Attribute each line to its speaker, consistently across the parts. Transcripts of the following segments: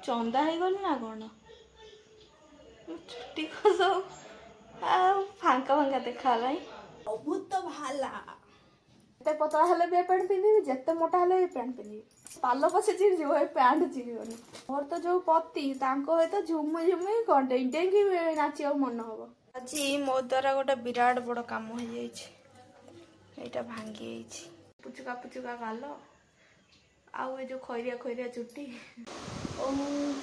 Speaker 1: चंदा हो गली ना कौन छुट्टी को सब फांका फांका देखा बहुत तो भाला एते पतला हेले भी पैंट पिंधि जिते मोटा हेले भी पैंट पिंधि पाल पछे चिड़ी जीव पैंट चिड़ीबनी मोर तो जो पति तो झुमु झुमु कंटे डेंगी नाचिया मन हम आज मो द्वारा गोटे विराट बड़ काम हो जाइए भांगी पुचुका पुचुका गाल आउ जो खैरिया खैरिया चुट्टी ओम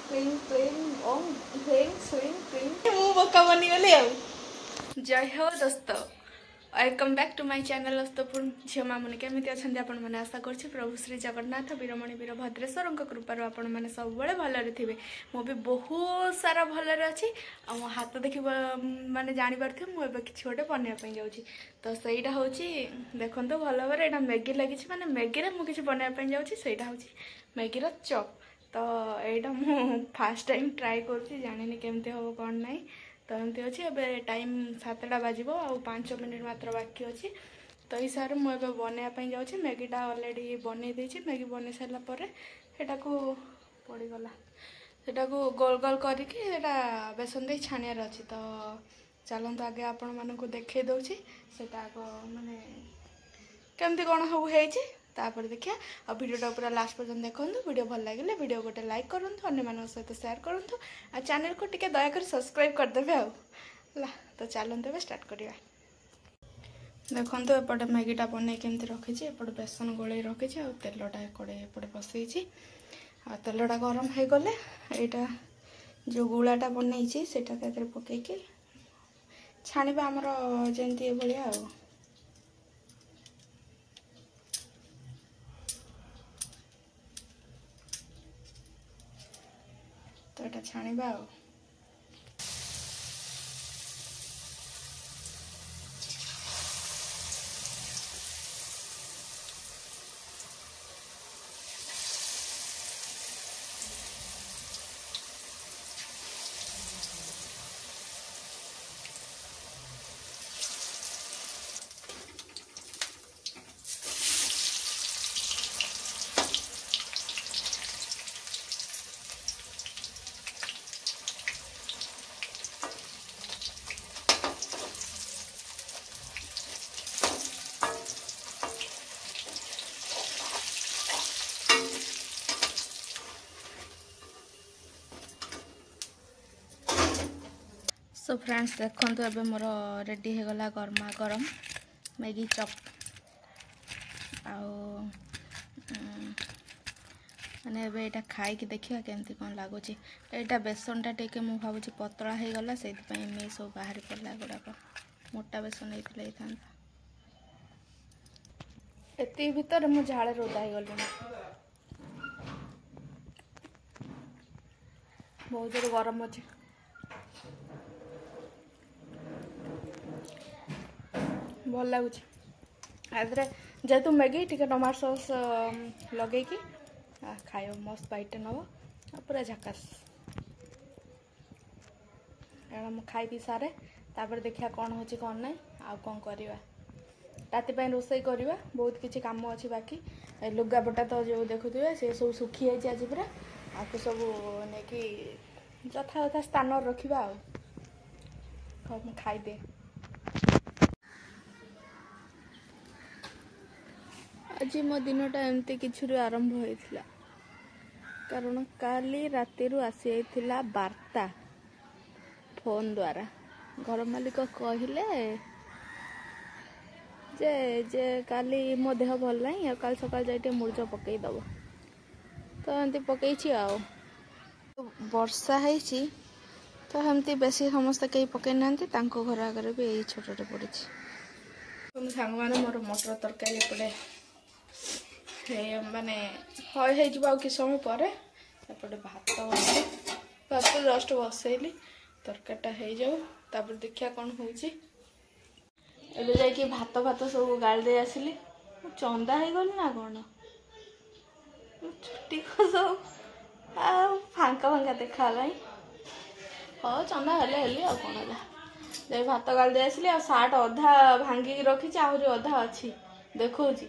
Speaker 1: क्लीं क्लीं ओम ह्रीं श्रीं क्लीं मु बोका बनीगली आ जय हो दोस्तों welcome back to my channel दोस्तों झील मामुनि केमी अच्छा आपण मैंने आशा करुँच प्रभु श्री जगन्नाथ वीरमणि वीर भद्रेश्वर कृपार आपण मैंने सब भलरे थे मुझे बहुत सारा भलरे अच्छी मो हाथ देखी माने जापर मुझे किसी गोटे बनवाई जाऊँगी तो सहीटा हूँ देखो भल भाव यहाँ मैगी लगी माने मैगी मुझे बनवाई जाऊँगी हूँ मैगीर चप तो यहाँ मु फास्ट टाइम ट्राए कर जानी केमती हम कौन ना तो एमती अच्छी ए टाइम 7टा बाजिबो आ 5 मिनिट मात्र बाकी अच्छी तो ये सारे मुझे बनवाई जाऊँगी मैगीटा अलरेडी बनई देछि मैगी बन सारा पर पड़गला सेटा को गोल गोल करके बेसन दे छाणियार अच्छी तो चलते आगे आपण मानक देखे दूसरी सेटा माने केमती कौन सब हो तापर देखिया और वीडियोटा पूरा लास्ट पर्यंत देखो वीडियो भल लगे वीडियो गोटे लाइक करूँ अन्य सहित शेयर करूँ आ चैनल को टिके दयाकर सब्सक्राइब करदेवे आला तो चलते स्टार्ट करवा देखो एपटे मैगीटा बन केमती रखी एपटे बेसन गोल रखी आ तेलटा कड़े एपटे बसई आ तेलटा गरम हो गले यहाँ जो गुलाटा बनई से पकईकी छाणीबा आमर जमती भाया तो ये छाणीबा सो फ्रेंड्स देखो ए मोर रेडी हो गला गरमा गरम मैगी चप माने यहाँ खाई देखिए केमती कौन लगुच यहाँ बेसनटा टे मुझे भावुँ पतला हो गला से सब बाहर पड़ा गुड़ाक मोटा बेसन होता एति भीतर मु झाड़ ओदा हो गली बहुत जोर गरम अच्छे भल लगुच जेहेतु मैगी टिके टमाटो सॉस लगे कि खाइब मस्त बाइटे नब पूरा झकास मु खाई पी सारे तापर देखिया कौन होची कौन ना आ कौन करवा राति रोसई करवा बहुत किसी काम अच्छी बाकी लुगापटा तो जो देखुए से सब सुखी जाइए आज पूरा आपको सब नहीं यथा यथा स्थान रखा मु खाईदे आज मो दिनटा एमती किछु आरंभ होइथिला कारण काली राति आसी जाइथिला वार्ता फोन द्वारा घर मालिक कहले जे जे काली मो देह भल नहीं काल सकाल जाए मुर्ज पकई दब तो एमती पकई आ वर्षा है तो हमती बेसी समस्त कहीं पकई ना घर आगे भी यही छोटे पड़ी सांग मैंने मोर मटर तरकारी एपटे माने हो कि समय पर एपटे भात जस्ट बसैली तरकारीटा हो जाऊ तापर देखिया कौन होची एबे जाई भात भात सब गाल दे आसिली चंदा हो गली ना कौन छुट्टी को सब फांका फांका देखा हाँ चंदा हेले आ कौन है भात गाल दे आसिली आ सार्ट अधा भांगी रखी आहरी अधा अच्छी देखौची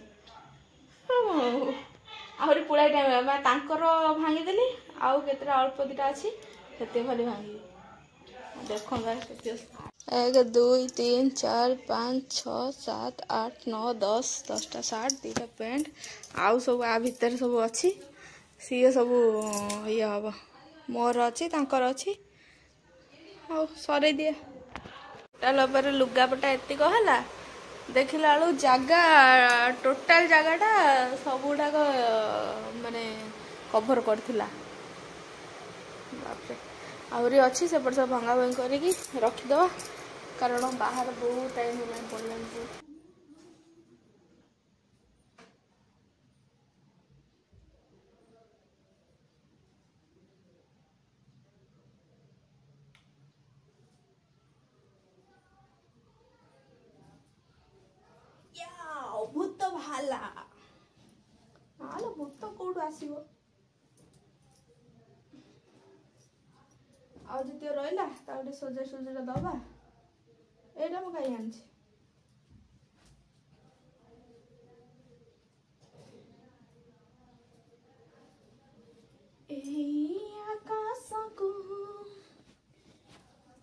Speaker 1: आहरी पुराई टाइम मैं भांगीदेली आउ केतरा अल्प दिटा अच्छी से भली भांगी देखो 1 2 3 4 5 6 7 8 9 10 10टा सार्ट 2टा पैंट आउ सब आ भितर सब अच्छी सी सब ये हम मोर अच्छी तांकर अच्छी आ सर दिए टोटाल लुगापटा एतिक है देखला बेलू जगह टोटाल जगहटा सब गुड़ाक माने कभर करथिला आहरी अच्छी सेपट सब भंगा भंगी करके रखीदे कारण बाहर बहुत टाइम पड़े भूत भाला ना भूत कौटू आसो आते रहा गोटे सजा सुजा दबा यहाँ मुझे कहीं आनी आकाश को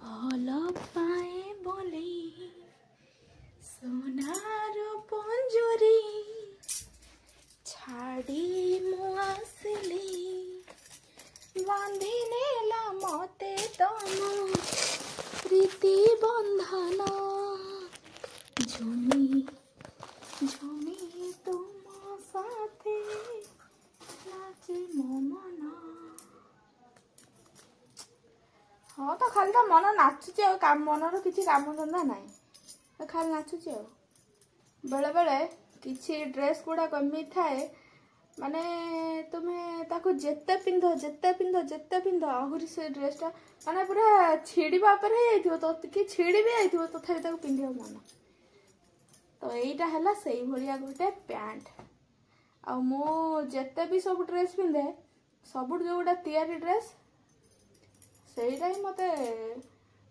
Speaker 1: भल पाए बोले सोनार पंजरी छाड़ी मुआसली बांधी नेला मते तम प्रीति बंधन झुमी झुमी तुम साथे नाचे मो मन। हाँ तो खाली तो मन नाचुचे मनर किसी काम धंदा ना खाली नाचुचे बेले बेले किसी ड्रेस गुड़ा कमी थाए माने तुम्हें ताको जेते पिंध आहरी से ड्रेसटा माने पूरा छिड़वा पर तो कि छिड़ी भी आइथिबो तथापि ताको पिंधिया मन तो एटा हला सेही भलिया गोटे पैंट आ मो जेते भी सब ड्रेस पिंधे सब जो गोटा तैयारी ड्रेस सेटा ही मते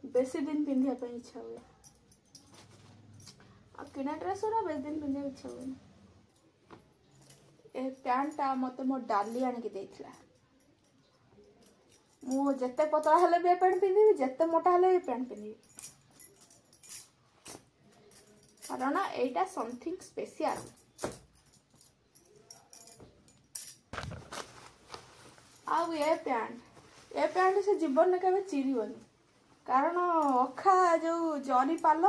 Speaker 1: बेसी दिन पिंधिया पे इच्छा हुए आ किना ड्रेस गुड़ा बेसी दिन पिंधिया इच्छा हुए ए पैंटा मत मो डाली आनिक देथिला मु जेते पतला हेले बे पैंट पिंधिबी जेते मोटा हेले पैंट पिंधिबी कारण एटा समथिंग स्पेशल आउ ए पैंट से जीवन में केबे चिरिबनी कारण अखा जो जरी पाल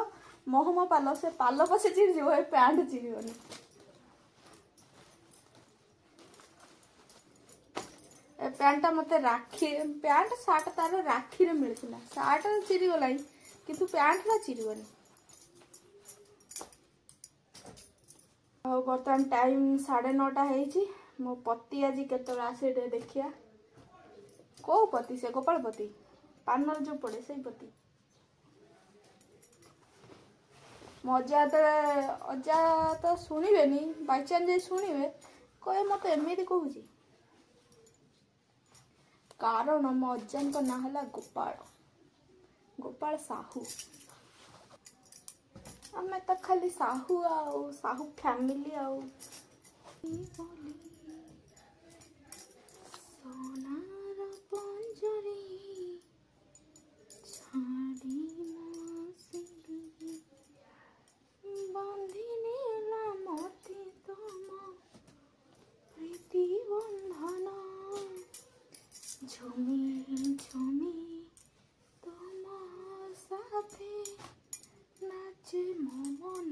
Speaker 1: महम पाल से पाल पछे चिरी जीव ए पैंट चिरिबनी पैंटा मत राखी पैंट सार्ट तार राखी रे मिलता सार्ट चिरी गला किंतु पैंट ना चिरिबनी बर्तमान टाइम 9:30 मो पति आज केतल आसे देखिया कौ पति से गोपाल पति पानर जो पड़े से पति मजा अजा तो शुणे बाईचान्स शुणे कहे मत एमती कहूँ कारण मो अज्जन को ना है गोपाल साहू आमे तो खाली साहू साहू फैमिली सोनार पंजरी छाड़ी बांधी नेला मते तम प्रीति बंधन झुमी झुमी तुम साथे नाचे मो मन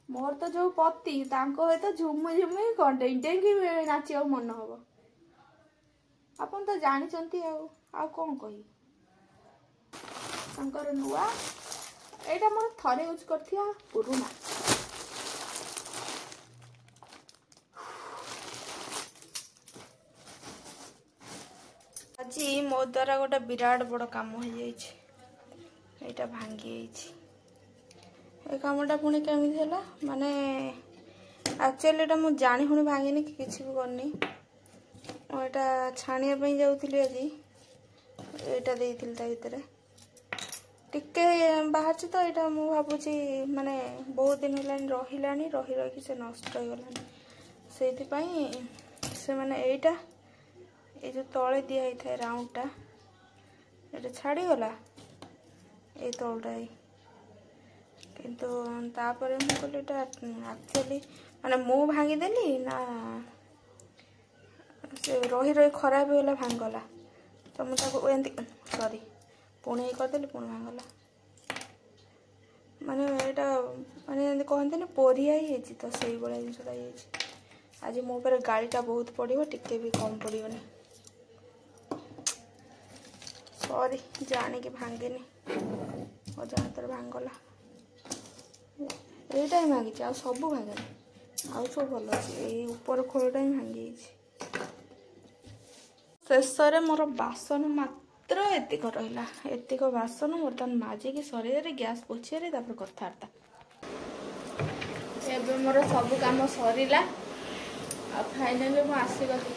Speaker 1: मोर तो जो पति तो झुमी झुमी कौन डेंगी नाचा मन हम आपन तो जानी आ कौन कही नुआ एटा मोर थरे यूज करथिया पुरुना आज मो द्वारा गोटे विराट बड़ काम हो जाइए भांगी ए कामटा पुणी केमी है माने एक्चुअली एटा मु जानी हुणी भांगिनी किसी भी करनी यहाँ छाणिया जाऊली आज यहाँ देती भितर टिके बाहर तो यहाँ मु भावुची माने बहुत दिन है रही रही से नष्ट हो गलानी से माने ये जो तले दिया था राउंडटा ये छाड़गला ये तलटा किंतु तापर मुझे कहली एक्चुअली माने मु भांगीदेली ना से रही रही खराब होगा भांगला तो मुझे एमती सॉरी पुणी करदेली पुणी भांगला माने यहाँ माने कहते पोरिया ही तो से भाया जिनसा आज मो पर गाड़ीटा बहुत पड़ो टिके भी कम पड़ोनी सॉरी जाने की भांगेनी अजा हाथ भांगला यहीटा ही भांगी आ सब भांगे आउ सब भल अच्छे ऊपर खोलटा ही भांगी शेष मोर बासन मात्र एतिक रहा एतिक बासन बर्तमान माजिकी सर गैस पोछे कथबार्ता एवं मोर सब कम सरला फाइनाली मुझे आसगली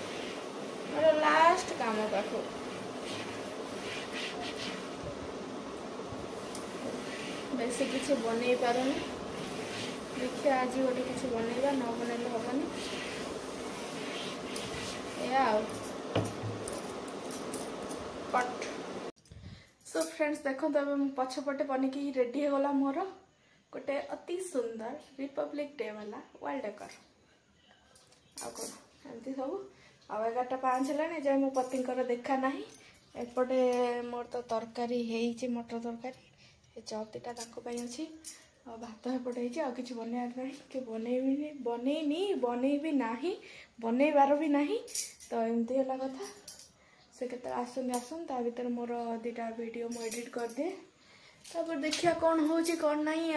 Speaker 1: मोर लास्ट काम पाख बेस किसी बन पारुनी देखिए आज गोटे किसी बनइबा न बनइले हेनी या कट सो फ्रेंड्स देखो तो पछपटे बनिकी रेडी होगा मोर गोटे अति सुंदर रिपब्लिक डे वाला वाल डेकर आ कौन एमती सब आ 11:05 है जाए मो पति देखा ना एपटे मोर तो तरकारी है मटर तरकारी चौतीटा अच्छी भात एपटे आ कि बनवार ना कि बनईबी ना बनईबार भी ना तो एमती है कथा से के आसन ता भर मोर 2टा वीडियो मु एडिट कर दिए तापर देखिया कौन हो कौन नहीं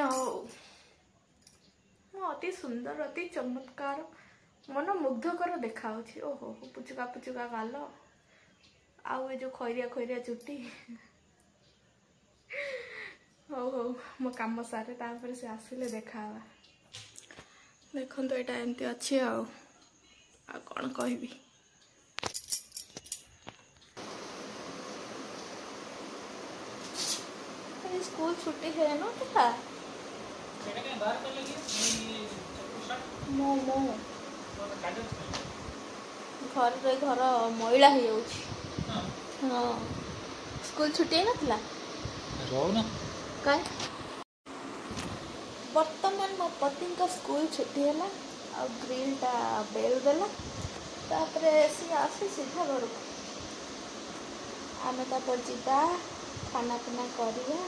Speaker 1: अति सुंदर अति चमत्कार मन मुग्धकर देखा ओहो पुचुका पुचुका गाल आउ जो खैरिया खैरिया चुटी हो हो मो कम सारे तापर से आसिले देखा देखो तो यहाँ एमती अच्छी आ कौन कहबी स्कूल छुट्टी है ना था मो मो घर घर मैला हो हाँ स्कूल छुट्टी ना कहीं बर्तमान मो पति स्कूल छुट्टी है आ ग्रिलटा बेल देला तापर सी आसे सीधा घर को आम तापर जीवा खाना पीना करिया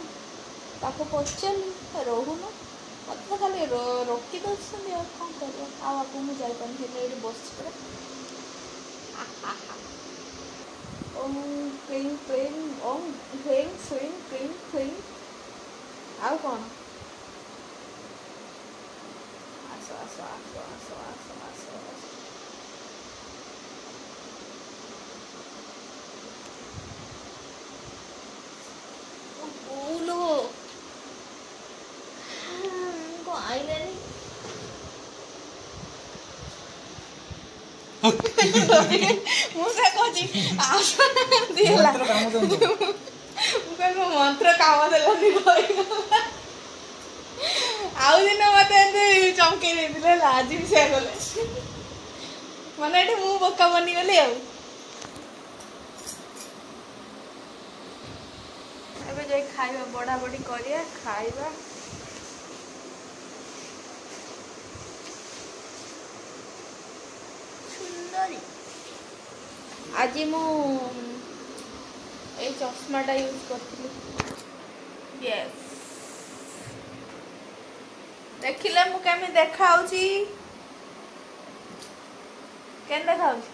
Speaker 1: ताको पचार रोहन मत खाली रोकी दौरान कौन कर आप मुझे जापारे बस ओम क्रीम क्रीम ओम ह्वेंग स्विंग क्रीम क्रीम आउ कौन आस आस आस आस आस आस बोलो को आइले नहीं मुझे कहजी आस दिला मुझे मंत्र काम देलानी कहि आउ दिन मत एंते चमके देले आज भी से गले माने एठी मु बोका बनी गली आ एबे जाई खाइबा बड़ा बड़ी करिया खाइबा सुंदरी आज मु ए चश्माटा यूज करती यस देखिले मु केमी देखाउची केन देखाउची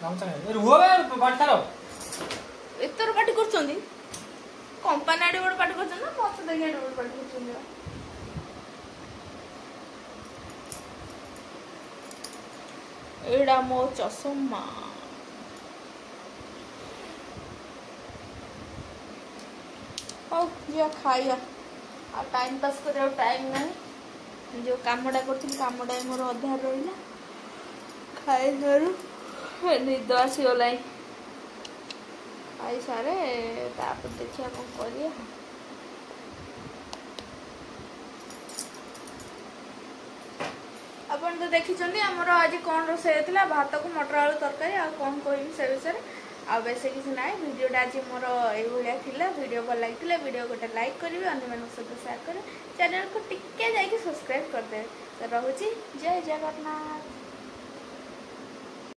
Speaker 2: काम चले रुहो बे बाटतारो
Speaker 1: एतर पाटी करछंदी कंपनी आडी बड पाटी करछन ना मत देखि आडी बड पाटी करछन एडा मो चश्मा ओ जिया खाइया आ टाइम पास करे टाइम नहीं जो कामटा करथिल कामटा मोर अधार रहिला खाई धरू निद आसीगला खाई सारे तापर देखिया कौन करिया अपन तो देखिए आमर आज कौन रोसे होता भात को मटर आलू तरकारी आ कौन कहबी से विषय आ बेस किसी ना भिडियोटा आज मोर ये वीडियो भल लगी वीडियो गोटे लाइक करेंगे अन्य सहित सेयार करें चैनल को टिके जाकि सब्सक्राइब करदे। तो रोची जय जगन्नाथ।